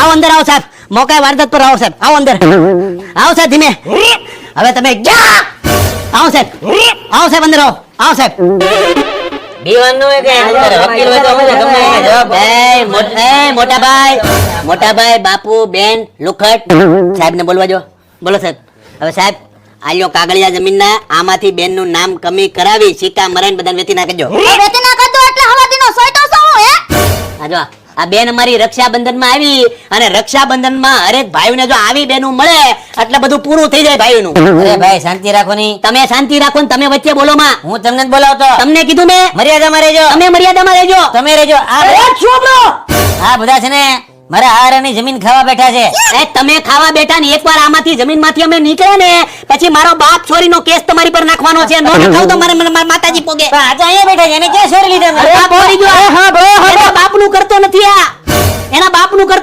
આવો અંદર આવો સાહેબ, મોકાએ વારદાત પર આવો સાહેબ, આવો અંદર આવો સાહેબ, ધીમે. હવે તમે આવો સાહેબ, આવો સાહેબ, અંદર આવો, આવો સાહેબ. મોટા ભાઈ, બાપુ, બેન, લુખટ સાહેબ ને બોલવા જો. બોલો સાહેબ. હવે સાહેબ આલ્યો કાગળિયા જમીનના, આમાંથી બેન નું નામ કમી કરાવી સિક્કા મરાઈને બધાને વેચી નાખજો. વેચી નાખજો એટલે હવાદીનો સોયટો સો હે. આ જો આ બેન અમારી રક્ષાબંધનમાં આવી અને રક્ષાબંધનમાં હરેક ભાઈઓને જો આવી બેનું મળે એટલે બધું પૂરું થઈ જાય ભાઈઓનું. અરે ભાઈ શાંતિ રાખો ની. તમે શાંતિ રાખો ને તમે વચ્ચે બોલો માં. હું તમને જ બોલાવતો. તમને કીધું મેં મર્યાદામાં રહેજો. તમે મર્યાદામાં રહેજો. તમે રહેજો. આ બધા છે ને મારા હારાની જમીન ખાવા બેઠા છે. એ તમે ખાવા બેઠા ને એકવાર આમાંથી જમીનમાંથી અમે નીકળે ને પછી મારો બાપ છોરીનો કેસ તમારી પર નાખવાનો છે. નો નખાવ તો મારે માતાજી પોગે. પણ આ તો અહીંયા બેઠા છે, એને ક્યાં છોરી લીધા? અરે બાપ મરી ગયો. એના બાપનું કરતો નથી આ, એના બાપનું કરતો